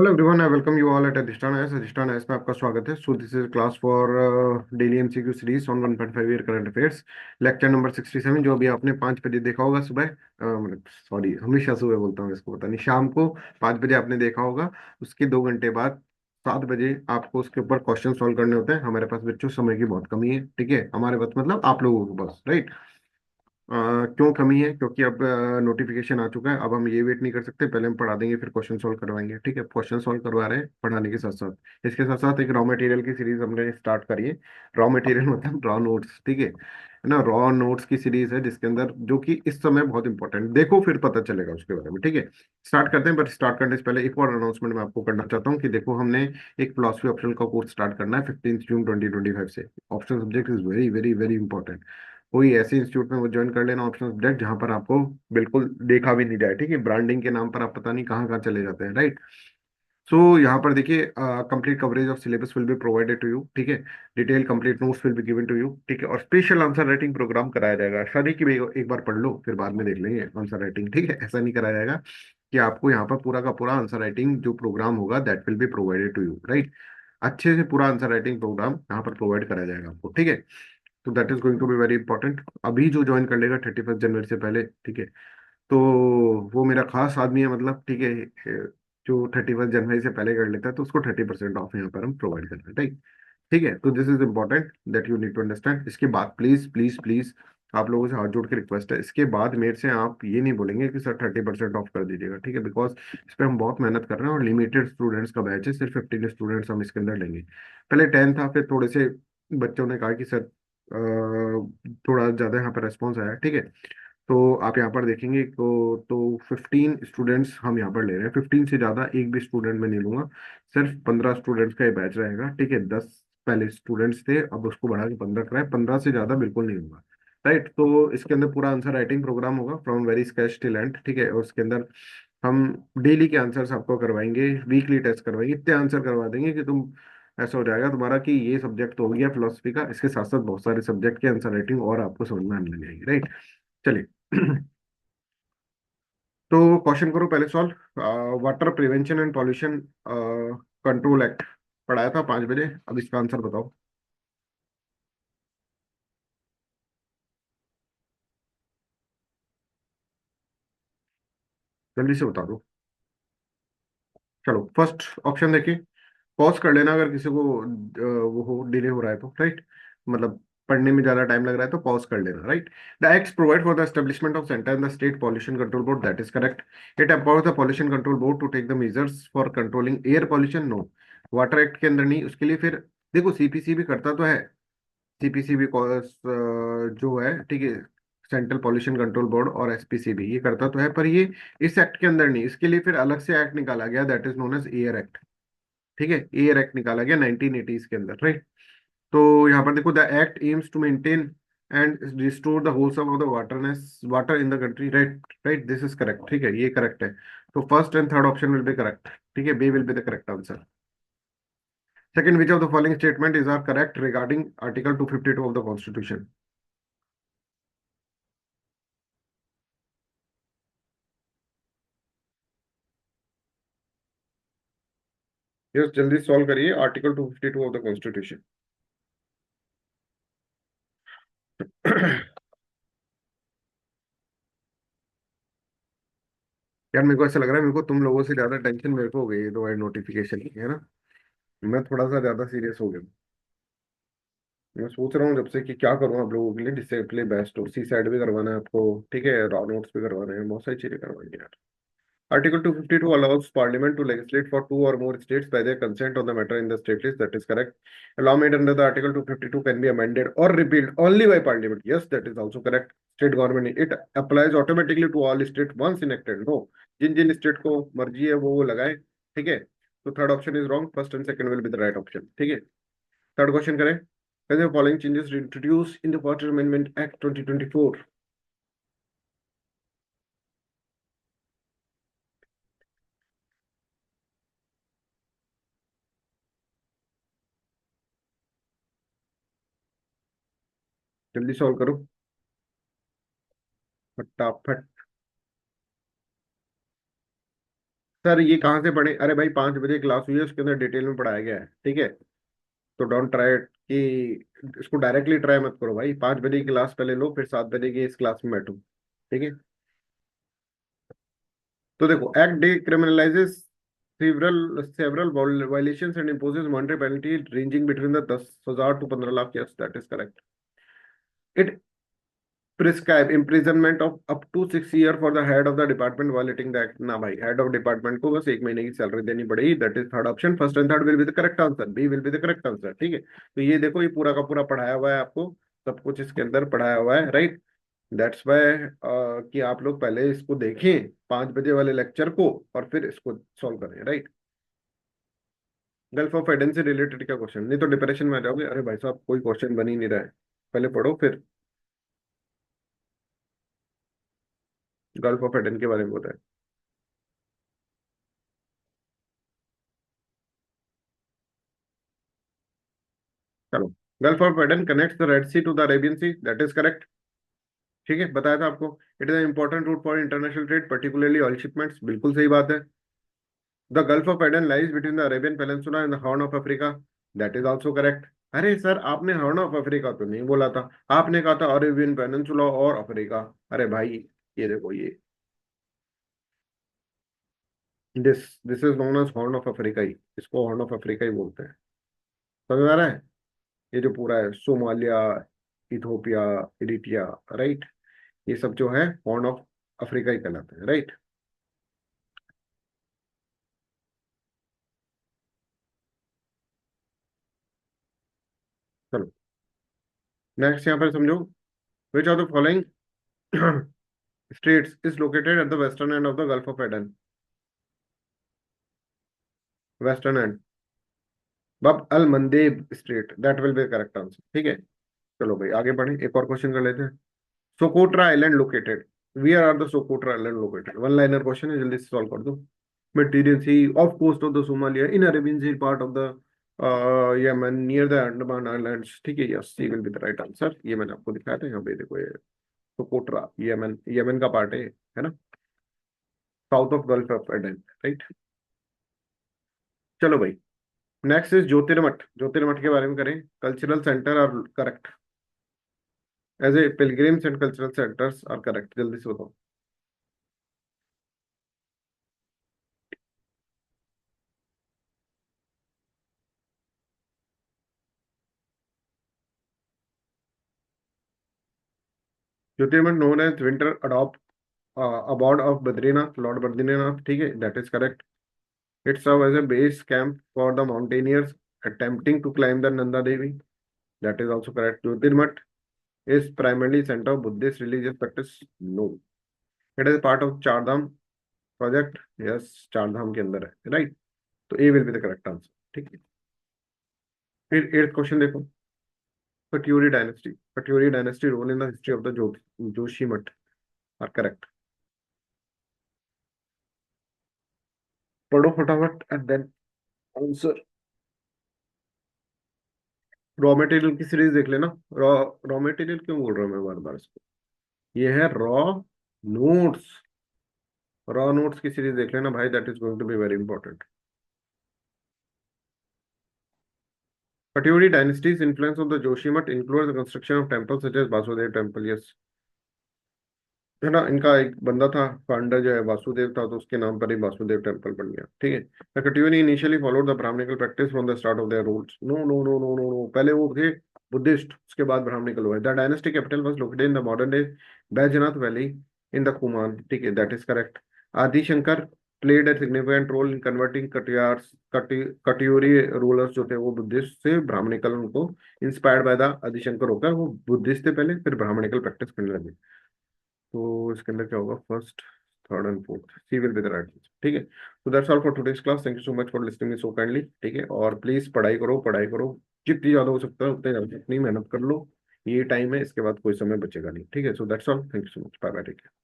Hello everyone, I welcome you all at अधिष्ठान S में आपका स्वागत है। So this is class for daily MCQ series on 1.5 year current affairs, lecture number 67, जो अभी आपने 5 बजे देखा होगा सुबह। मतलब सॉरी, हमेशा सुबह बोलता हूँ, इसको पता नहीं, शाम को 5 बजे आपने देखा होगा। उसके 2 घंटे बाद 7 बजे आपको उसके ऊपर क्वेश्चन सॉल्व करने होते हैं। हमारे पास बच्चों समय की बहुत कमी है, ठीक है, हमारे पास मतलब आप लोगों के पास, राइट। क्यों कमी है? क्योंकि अब नोटिफिकेशन आ चुका है। अब हम ये वेट नहीं कर सकते, पहले हम पढ़ा देंगे फिर क्वेश्चन सॉल्व करवाएंगे, ठीक है। क्वेश्चन सॉल्व करवा रहे हैं पढ़ाने के साथ साथ, इसके साथ साथ एक रॉ मटेरियल की सीरीज हमने स्टार्ट करी है। रॉ मटेरियल मतलब रॉ नोट्स, ठीक है ना। रॉ नोट्स की सीरीज है जिसके अंदर, जो कि इस समय बहुत इंपॉर्टेंट, देखो फिर पता चलेगा उसके बारे में, ठीक है। स्टार्ट करते हैं, बट स्टार्ट करने से पहले एक और अनाउंसमेंट मैं आपको करना चाहता हूँ कि देखो, हमने एक फिलोसफी ऑप्शनल का कोर्स स्टार्ट करना है 15 जून 2025 से। Optional subject is very very very important. कोई ऐसे इंस्टीट्यूट में वो ज्वाइन कर लेना ऑप्शनल सब्जेक्ट जहां पर आपको बिल्कुल देखा भी नहीं जाए, ठीक है। ब्रांडिंग के नाम पर आप पता नहीं कहाँ कहाँ चले जाते हैं, राइट। सो यहाँ पर देखिए, complete coverage of syllabus will be provided to you, ठीक है। Detail complete notes will be given to you, ठीक है। और स्पेशल आंसर राइटिंग प्रोग्राम कराया जाएगा। ऐसा नहीं कि भाई एक बार पढ़ लो फिर बाद में देख लेंगे आंसर राइटिंग, ठीक है, ऐसा नहीं कराया जाएगा। कि आपको यहाँ पर पूरा का पूरा आंसर राइटिंग जो प्रोग्राम होगा that will be provided to you, right. अच्छे से पूरा आंसर राइटिंग प्रोग्राम यहाँ पर प्रोवाइड कराया जाएगा आपको, ठीक है। तो that is going to be very important. अभी जो ज्वाइन कर लेगा 31 जनवरी से पहले, ठीक है, तो वो मेरा खास आदमी है, मतलब, ठीक है। जो 31 जनवरी से पहले कर लेता है तो उसको 30% ऑफ यहाँ पर हम प्रोवाइड करते हैं, ठीक। ठीक है, तो this is important that you need to understand. इसके बाद प्लीज प्लीज प्लीज, आप लोगों से हाथ जोड़ के रिक्वेस्ट है, इसके बाद मेरे से आप ये नहीं बोलेंगे कि सर 30% ऑफ कर दीजिएगा, ठीक है। बिकॉज इस पर हम बहुत मेहनत कर रहे हैं और लिमिटेड स्टूडेंट्स का बैच है, सिर्फ 15 स्टूडेंट्स हम इसके अंदर लेंगे। पहले 10 था, फिर थोड़े से बच्चों ने कहा कि सर थोड़ा ज़्यादा यहाँ पर रेस्पॉन्स आया, ठीक है। तो आप यहाँ पर देखेंगे तो 15 स्टूडेंट्स हम यहाँ पर ले रहे हैं। 15 से ज़्यादा एक भी स्टूडेंट मैं नहीं लूंगा। सिर्फ 15 स्टूडेंट्स का ये बैच रहेगा, ठीक है। 10 पहले स्टूडेंट्स थे, अब उसको बढ़ा के 15 कराए। 15 से ज़्यादा बिल्कुल नहीं होगा, राइट। तो इसके अंदर पूरा आंसर राइटिंग प्रोग्राम होगा from very scratch till and, ठीक है। और उसके अंदर हम डेली के आंसर्स आपको करवाएंगे, वीकली टेस्ट करवाएंगे, इतने आंसर करवा देंगे कि तुम, ऐसा हो जाएगा तुम्हारा कि ये सब्जेक्ट तो हो गया फिलोसफी का, इसके साथ साथ बहुत सारे सब्जेक्ट के आंसर राइटिंग और आपको समझ में आने लग जाएगी, राइट। चलिए। तो क्वेश्चन करो पहले solve. Water prevention and pollution control act पढ़ाया था 5 बजे, अब इसका आंसर बताओ। जल्दी से बता दो। चलो, फर्स्ट ऑप्शन देखिए। पॉज कर लेना अगर किसी को वो हो, डिले हो रहा है तो, राइट। मतलब पढ़ने में ज्यादा टाइम लग रहा है तो पॉज कर लेना, right. The act provide for the establishment of centre in the state pollution control board, that is correct. It empowers the pollution control board to take the measures for controlling air pollution, no. Water act के अंदर नहीं, उसके लिए फिर देखो CPC भी करता तो है। सीपीसी भी जो है, ठीक है, सेंट्रल पॉल्यूशन कंट्रोल बोर्ड, और एसपीसीबी ये करता तो है, पर ये इस एक्ट के अंदर नहीं। इसके लिए फिर अलग से एक्ट निकाला गया, that is known as air act, ठीक है। एयर एक्ट निकाला गया 1980s के अंदर, राइट। तो यहाँ पर देखो, the act aims to maintain and restore the wholesome of the waterness water in the country, right. Right, this is correct, ठीक है, ये करेक्ट है। तो first and third option will be correct, ठीक है, B will be the correct answer. Second, which of the following statement is are correct regarding Article 252 of the Constitution? Yes, जल्दी solve करिए article 252 of the constitution. यार मेरे को ऐसा लग रहा है, मेरे को तुम लोगों से ज्यादा टेंशन मेरे को हो गई है तुम्हारी नोटिफिकेशन की, है ना। मैं थोड़ा सा ज्यादा सीरियस हो गया हूँ। मैं सोच रहा हूँ जब से कि क्या करूँ आप लोगों के लिए जिससे आपके लिए बेस्ट हो। सी साइड भी करवाना है आपको, ठीक है, रॉ नोट्स भी करवाने हैं, बहुत सारी चीजें करवानी है। Article 252 allows Parliament to legislate for two or more states by their consent on the matter in the state list. That is correct. A law made under the Article 252 can be amended or repealed only by Parliament. Yes, that is also correct. State government, it applies automatically to all states once enacted. No, Jin Jin state को मर्जी है वो लगाए, ठीक है। तो third option is wrong, first and second will be the right option, ठीक है। थर्ड क्वेश्चन करें। Whether the following changes introduced in the Water Amendment Act 2024? जल्दी सॉल्व करो फटाफट। सर ये कहाँ से पढ़े? अरे भाई 5 बजे क्लास हुई है, उसके अंदर डिटेल में पढ़ाया गया है, ठीक है। तो डोंट ट्राई कि इसको डायरेक्टली ट्राई मत करो भाई। 5 बजे की क्लास पहले लो, फिर 7 बजे की इस क्लास में बैठो, ठीक है। तो देखो, act decriminalises several several violations and imposes monetary penalty ranging between the 10,000 to 15 lakh. Yes, that is correct. It prescribe imprisonment of up to 6 year for the head of the department violating the act। ना भाई, head of department को बस 1 महीने की salary देनी पड़ेगी। That is third option. First and third will be the correct answer, B will be the correct answer, ठीक है। तो ये देखो, ये पूरा का पूरा पढ़ाया हुआ है आपको, सब कुछ इसके अंदर पढ़ाया हुआ है, राइट। दैट्स वाई कि आप लोग पहले इसको देखें 5 बजे वाले लेक्चर को, और फिर इसको सॉल्व करें, राइट। गल्फ ऑफ एडन से रिलेटेड क्या क्वेश्चन? नहीं तो डिप्रेशन में आ जाओगे, अरे भाई साहब कोई क्वेश्चन बन ही नहीं रहा है। पहले पढ़ो, फिर गल्फ ऑफ एडन के बारे में बताएं। चलो, Gulf of Aden connects the Red Sea to the Arabian Sea, that is correct, ठीक है, बताया था आपको। It is important route for international trade, particularly oil shipments, बिल्कुल सही बात है। The Gulf of Aden lies between the Arabian Peninsula and the Horn of Africa, that is also correct. अरे सर, आपने हॉर्न ऑफ अफ्रीका तो नहीं बोला था, आपने कहा था अरेबियन पेनिनसुला और अफ्रीका। अरे भाई, ये देखो, ये this is known as Horn of Africa ही, इसको हॉर्न ऑफ अफ्रीका ही बोलते हैं। समझ में आ रहा है? ये जो पूरा है, सोमालिया, इथोपिया, इरिट्रिया, राइट, ये सब जो है हॉर्न ऑफ अफ्रीका ही कहलाते हैं, राइट। चलो, नेक्स्ट यहाँ पर समझो। Which of the following states is located at the western end of the Gulf of Aden? Western end, Bab al Mandeb strait, that will be correct answer, ठीक है। चलो भाई आगे बढ़े, एक और क्वेश्चन कर लेते हैं। Socotra island located, where are the Socotra island located? One liner question है, जल्दी से सॉल्व कर दो। Mediterranean Sea, off coast of the Somalia, in Arabian Sea, part of the Yemen, near the Andaman Islands, ठीक है। Yes, C will be the right answer. ये मैंने आपको दिखाया था, यहाँ पे देखो, ये सोकोट्रा यमन, यमन का पार्ट है ना, south of Gulf of Aden, right. चलो भाई, नेक्स्ट इज ज्योतिर्मठ। ज्योतिर्मठ के बारे में करें। Cultural centre are correct, as a pilgrims and cultural centres are correct, जल्दी से बताओ। Jyotirmath known as winter adopt abode of Badrinath, lord Badrinath, ठीक है, that is correct. It serves as a base camp for the mountaineers attempting to climb the Nanda Devi. That is also correct. Jyotirmat is primarily center of Buddhist religious practice. No. It is part of Chardham project. Yes, Chardham के अंदर है, right? तो A will be the correct answer. ठीक है। फिर 8th question देखो। Katyuri dynasty. Katyuri dynasty role in the history of the Joshimat are correct. पढ़ो फटाफट and then answer। Raw material की सीरीज देख लेना। रॉ रॉ मटेरियल क्यों बोल रहा हूँ मैं बार बार इसको? ये है रॉ नोट्स। रॉ नोट्स की सीरीज देख लेना भाई, that is going to be very important. Katyuri dynasty's influence on the Joshimat includes the construction of temples such as Vasudev temple। Yes, है ना, इनका एक बंदा था फाउंडर जो है, वासुदेव था, तो उसके नाम पर ही वासुदेव टेम्पल बन गया, ठीक है। The Katyuri initially followed the brahmanical practice from the start of their rules. No no no no no no, पहले वो थे बुद्धिस्ट, उसके बाद ब्राह्मणिकल हुए। The dynasty capital was located in the modern day Baijnath valley in the Kumaon, ठीक है, that is correct. Adi Shankar played a significant role in converting Katyuri rulers जो थे वो बुद्धिस्ट से ब्राह्मणिकल, उनको इंस्पायर्ड बाय द आदिशंकर होकर वो बुद्धिस्ट थे पहले, फिर ब्राह्मणिकल प्रैक्टिस करने लगे। तो इसके अंदर क्या होगा? First, third and fourth, C will be the right answer, ठीक है। तो that's all for today's class. Thank you so much for listening me so kindly, ठीक है। और प्लीज पढ़ाई करो, पढ़ाई करो, जितनी ज्यादा हो सकता है उतनी ज्यादा, इतनी मेहनत कर लो। ये टाइम है, इसके बाद कोई समय बचेगा नहीं, ठीक है। So that's all, thank you so much, bye bye, take care.